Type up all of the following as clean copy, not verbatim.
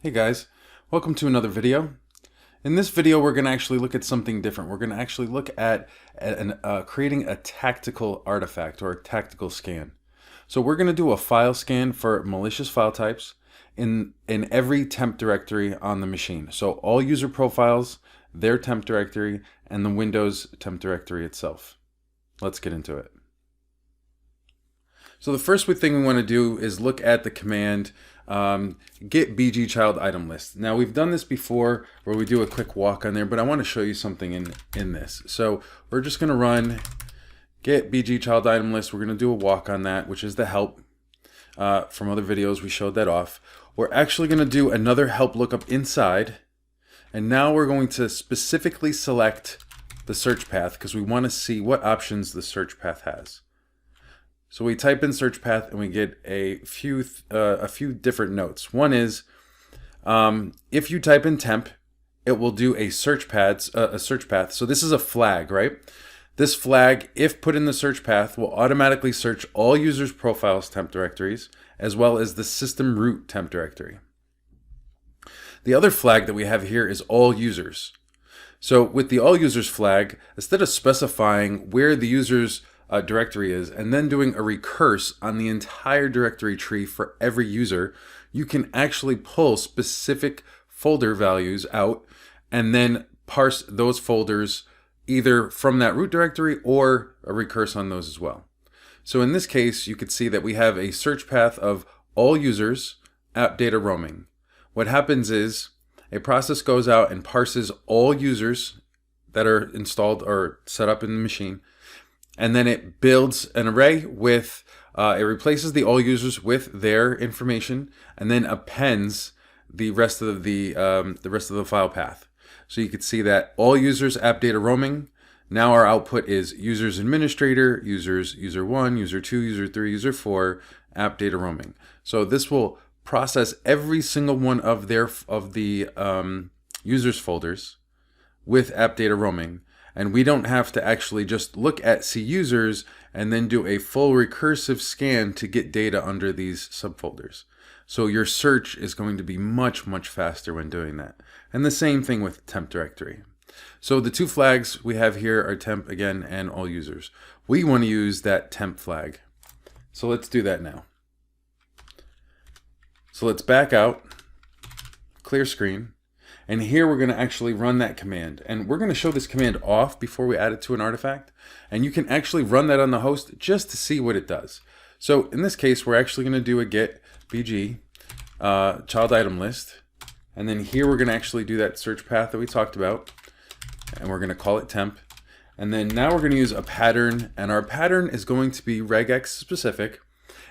Hey guys, welcome to another video. In this video we're going to actually look at something different. We're going to actually look at creating a tactical artifact or a tactical scan. So we're going to do a file scan for malicious file types in every temp directory on the machine. So all user profiles, their temp directory, and the Windows temp directory itself. Let's get into it. So the first thing we want to do is look at the command get bg child item list. Now we've done this before where we do a quick walk on there, but I want to show you something in this. So we're just going to run get bg child item list. We're going to do a walk on that, which is the help. From other videos we showed that off. We're actually going to do another help lookup inside, and now we're going to specifically select the search path because we want to see what options the search path has. So we type in search path and we get a few different notes. One is if you type in temp, it will do a search path. So this is a flag, right? This flag, if put in the search path, will automatically search all users' profiles temp directories as well as the system root temp directory. The other flag that we have here is all users. So with the all users flag, instead of specifying where the user's directory is and then doing a recurse on the entire directory tree for every user, you can actually pull specific folder values out and then parse those folders either from that root directory or a recurse on those as well. So in this case, you could see that we have a search path of all users app data roaming. What happens is a process goes out and parses all users that are installed or set up in the machine, and then it builds an array with, it replaces the all users with their information, and then appends the rest of the file path. So you can see that all users app data roaming. Now our output is users administrator, users user 1, user 2, user 3, user 4, app data roaming. So this will process every single one of the users folders with app data roaming. And we don't have to actually just look at C users and then do a full recursive scan to get data under these subfolders. So your search is going to be much, much faster when doing that. And the same thing with temp directory. So the two flags we have here are temp again and all users. We want to use that temp flag. So let's do that now. So let's back out, clear screen. And here we're going to actually run that command. And we're going to show this command off before we add it to an artifact. And you can actually run that on the host just to see what it does. So in this case, we're actually going to do a get bg child item list. And then here we're going to actually do that search path that we talked about. And we're going to call it temp. And then now we're going to use a pattern. And our pattern is going to be regex specific.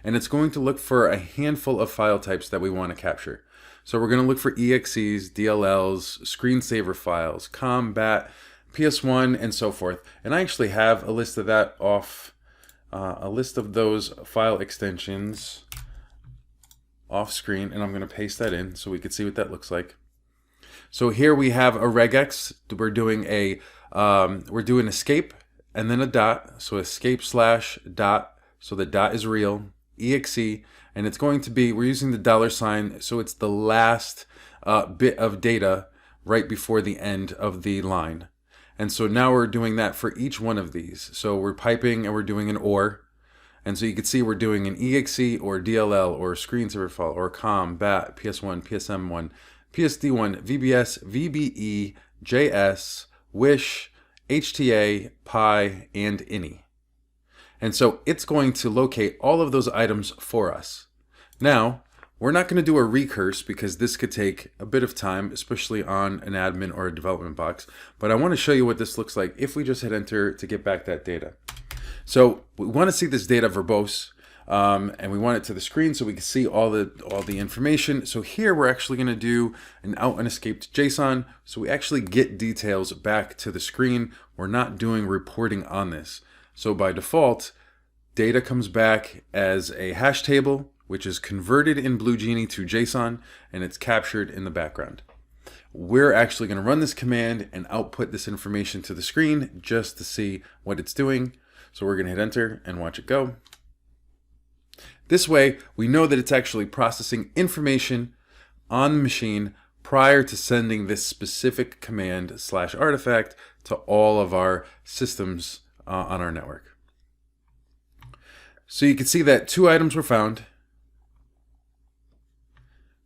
And it's going to look for a handful of file types that we want to capture. So we're going to look for EXEs, DLLs, screensaver files, combat, PS1, and so forth. And I actually have a list of that off, a list of those file extensions off screen, and I'm going to paste that in so we can see what that looks like. So here we have a regex. We're doing escape and then a dot. So escape / dot. So the dot is real. EXE, and it's going to be, we're using the $, so it's the last bit of data right before the end of the line. And so now we're doing that for each one of these. So we're piping and we're doing an OR. And so you can see we're doing an EXE or DLL or screensaver file or COM, BAT, PS1, PSM1, PSD1, VBS, VBE, JS, WISH, HTA, PI, and INI. And so it's going to locate all of those items for us. Now, we're not going to do a recurse because this could take a bit of time, especially on an admin or a development box. But I want to show you what this looks like if we just hit enter to get back that data. So we want to see this data verbose, and we want it to the screen so we can see all the information. So here we're actually going to do an out and escaped JSON. So we actually get details back to the screen. We're not doing reporting on this. So by default, data comes back as a hash table, which is converted in Blue Genie to JSON, and it's captured in the background. We're actually going to run this command and output this information to the screen just to see what it's doing. So we're going to hit enter and watch it go. This way, we know that it's actually processing information on the machine prior to sending this specific command / artifact to all of our systems on our network. So you can see that 2 items were found.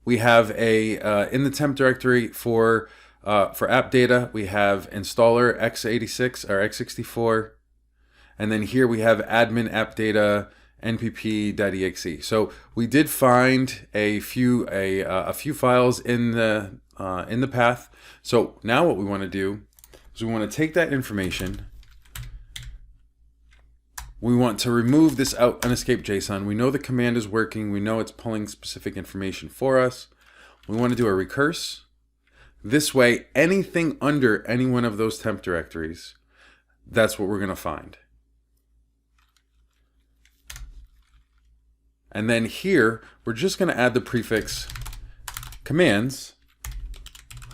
We have a in the temp directory for app data, we have installer x86 or x64, and then here we have admin app data npp.exe. So we did find a few files in the path. So now what we want to do is we want to take that information. We want to remove this unescaped JSON. We know the command is working. We know it's pulling specific information for us. We want to do a recurse. This way, anything under any one of those temp directories, that's what we're going to find. And then here, we're just going to add the prefix commands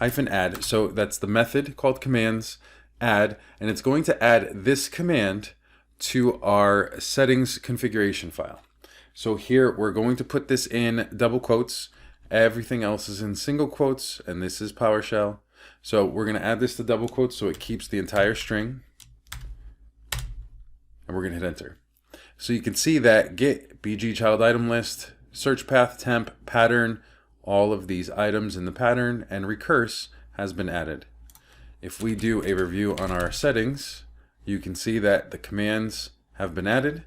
-add. So that's the method called commands add, and it's going to add this command to our settings configuration file. So here we're going to put this in double quotes. Everything else is in single quotes, and this is PowerShell. So we're going to add this to double quotes so it keeps the entire string. And we're going to hit enter. So you can see that get bg child item list, search path temp pattern, all of these items in the pattern, and recurse has been added. If we do a review on our settings, you can see that the commands have been added.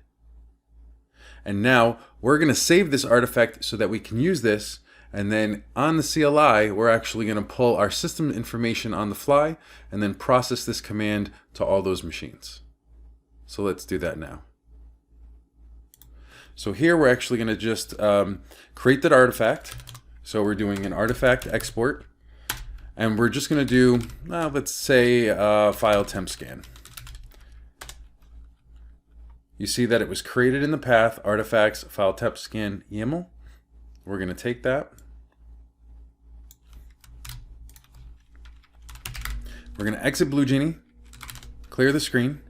And now we're going to save this artifact so that we can use this. And then on the CLI, we're actually going to pull our system information on the fly and then process this command to all those machines. So let's do that now. So here we're actually going to just create that artifact. So we're doing an artifact export. And we're just going to do, let's say, file temp scan. You see that it was created in the path, artifacts, file temp scan YAML. We're going to take that. We're going to exit BlueGenie, clear the screen.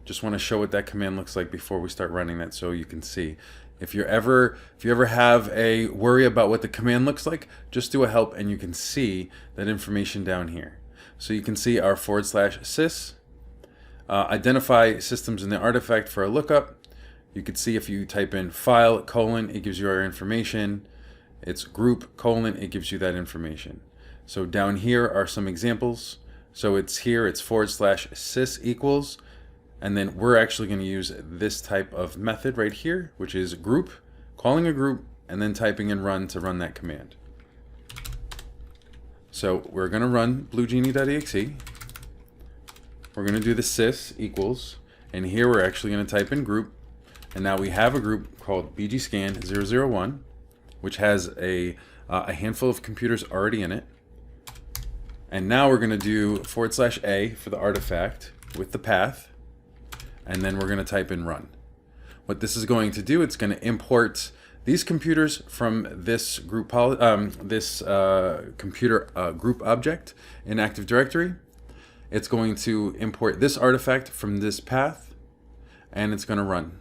Just want to show what that command looks like before we start running that so you can see. If you ever have a worry about what the command looks like, just do a help and you can see that information down here. So you can see our /sys, identify systems in the artifact for a lookup. You can see if you type in file : it gives you our information. It's group : it gives you that information. So down here are some examples. So it's here, it's /sys equals, and then we're actually going to use this type of method right here, which is group, calling a group, and then typing in run to run that command. So we're going to run bluegenie.exe. We're going to do the sys equals, and here we're actually going to type in group, and now we have a group called bgscan 001, which has a handful of computers already in it. And now we're going to do /a for the artifact with the path, and then we're going to type in run. What this is going to do, it's going to import these computers from this group computer group object in Active Directory. It's going to import this artifact from this path, and it's going to run.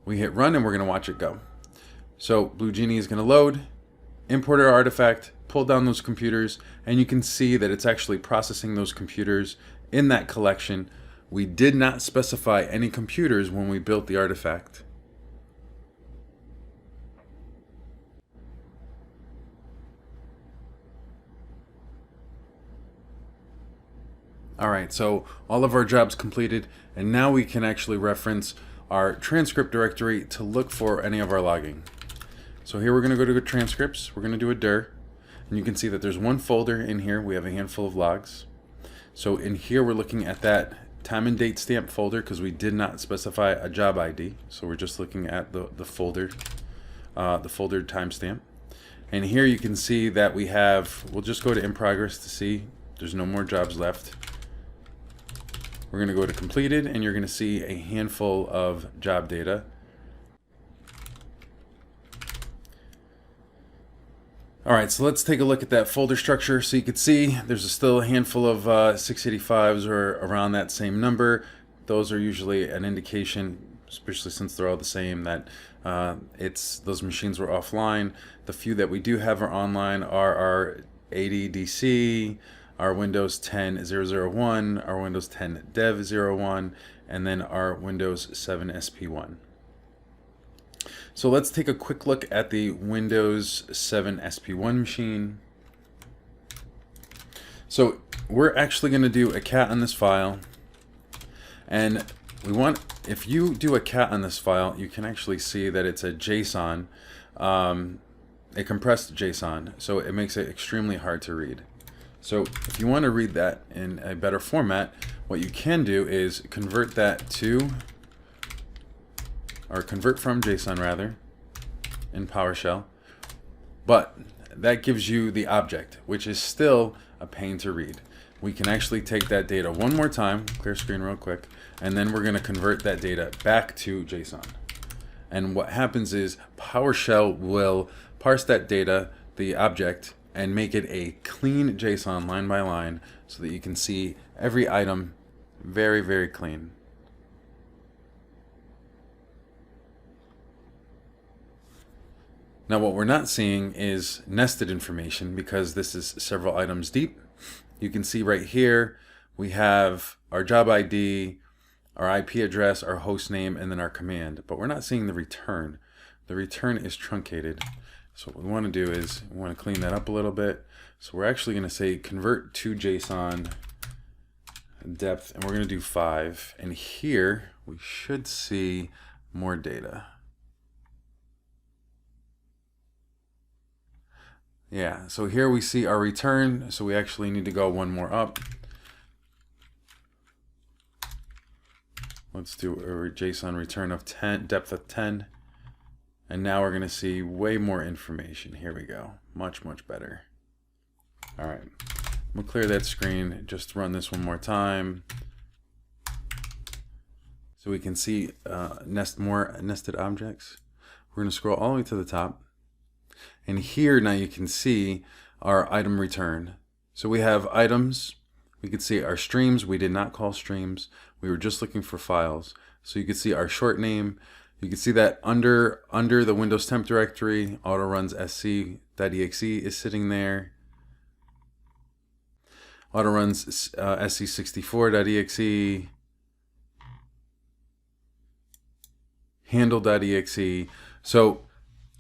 We hit run, and we're going to watch it go. So BlueGenie is going to load, import our artifact, pull down those computers, and you can see that it's actually processing those computers in that collection. We did not specify any computers when we built the artifact. Alright, so all of our jobs completed, and now we can actually reference our transcript directory to look for any of our logging. So here we're going to go to transcripts, we're going to do a dir, and you can see that there's one folder in here. We have a handful of logs. So in here we're looking at that time and date stamp folder because we did not specify a job ID. So we're just looking at the folder timestamp. And here you can see that we have, we'll just go to in progress to see there's no more jobs left. We're going to go to completed, and you're going to see a handful of job data. Alright, so let's take a look at that folder structure. So you can see there's still a handful of 685s or around that same number. Those are usually an indication especially since they're all the same, that those machines were offline. The few that we do have are online are our ADDC, our Windows 10 001, our Windows 10 Dev 01, and then our Windows 7 SP1. So let's take a quick look at the Windows 7 SP1 machine. So we're actually going to do a cat on this file, and if you do a cat on this file, you can actually see that it's a JSON, a compressed JSON, so it makes it extremely hard to read. So if you want to read that in a better format, what you can do is convert that to, or convert from JSON rather, in PowerShell. But that gives you the object, which is still a pain to read. We can actually take that data one more time, clear screen real quick, and then we're going to convert that data back to JSON. And what happens is PowerShell will parse that data, the object, and make it a clean JSON line by line so that you can see every item very, very clean. Now what we're not seeing is nested information because this is several items deep. You can see right here we have our job ID, our IP address, our host name, and then our command, but we're not seeing the return. The return is truncated. So what we want to do is we want to clean that up a little bit. So we're actually going to say convert to JSON depth, and we're going to do 5. And here we should see more data. Yeah, so here we see our return. So we actually need to go one more up. Let's do a JSON return of 10, depth of 10. And now we're going to see way more information. Here we go. Much, much better. All right. We'll clear that screen. Just run this one more time. So we can see more nested objects. We're going to scroll all the way to the top. And here now you can see our item return. So we have items. We can see our streams. We did not call streams. We were just looking for files. So you can see our short name. You can see that under the Windows temp directory, autoruns sc.exe is sitting there. Autoruns sc64.exe, handle.exe. So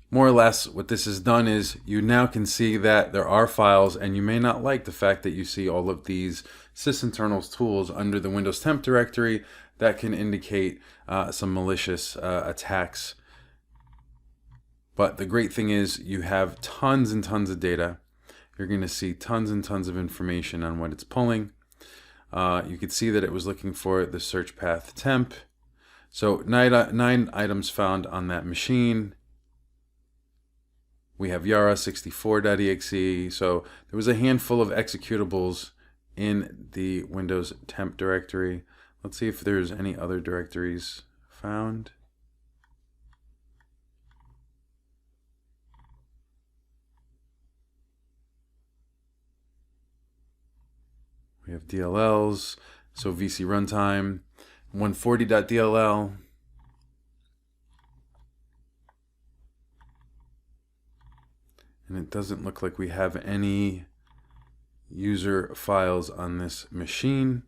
more or less what this has done is you now can see that there are files, and you may not like the fact that you see all of these sysinternals tools under the Windows temp directory. That can indicate some malicious attacks. But the great thing is you have tons and tons of data. You're going to see tons and tons of information on what it's pulling. You can see that it was looking for the search path temp. So 9 items found on that machine. We have yara64.exe. So there was a handful of executables in the Windows temp directory. Let's see if there's any other directories found. We have DLLs, so VC runtime, 140.dll. And it doesn't look like we have any user files on this machine.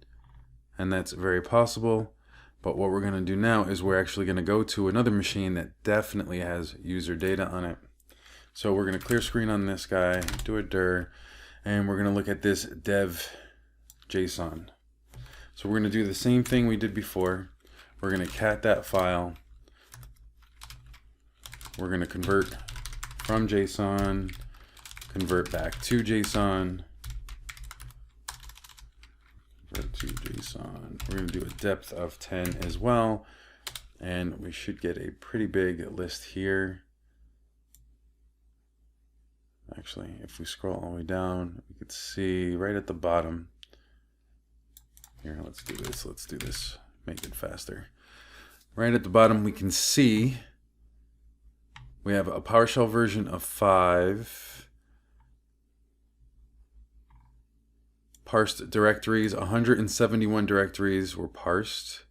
And that's very possible. But what we're going to do now is we're actually going to go to another machine that definitely has user data on it. So we're going to clear screen on this guy, do a dir, and we're going to look at this dev JSON. So we're going to do the same thing we did before. We're going to cat that file. We're going to convert from JSON, convert back to JSON. To JSON. We're going to do a depth of 10 as well, and we should get a pretty big list here. Actually, if we scroll all the way down, we could see right at the bottom. Here, let's do this, make it faster. Right at the bottom, we can see we have a PowerShell version of 5. Parsed directories, 171 directories were parsed.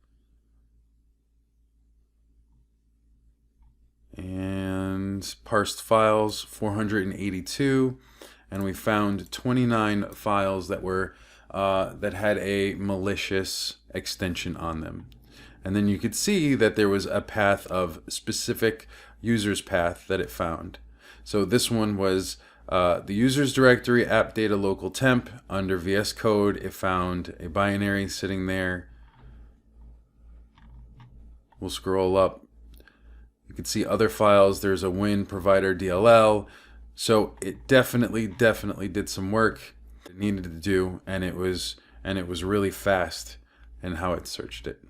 and parsed files, 482, and we found 29 files that were that had a malicious extension on them. And then you could see that there was a path of specific user's path that it found. So this one was the users directory app data local temp. Under VS Code, it found a binary sitting there. We'll scroll up. You can see other files. There's a Win provider DLL. So it definitely did some work it needed to do, and it was really fast in how it searched it.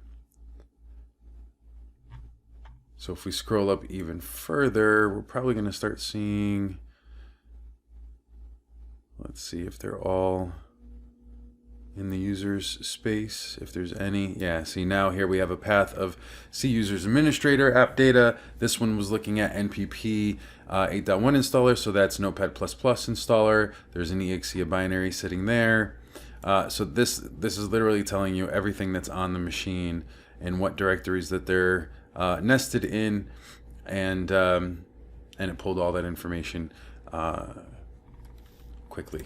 So if we scroll up even further, we're probably going to start seeing, let's see if they're all in the user's space, if there's any. Yeah, see now here we have a path of C users administrator app data. This one was looking at NPP 8.1 installer, so that's Notepad++ installer. There's an exe, a binary sitting there. So this is literally telling you everything that's on the machine and what directories that they're nested in, and it pulled all that information quickly.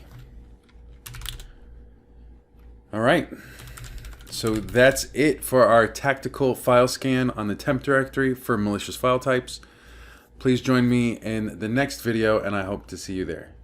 All right, so that's it for our tactical file scan on the temp directory for malicious file types. Please join me in the next video, and I hope to see you there.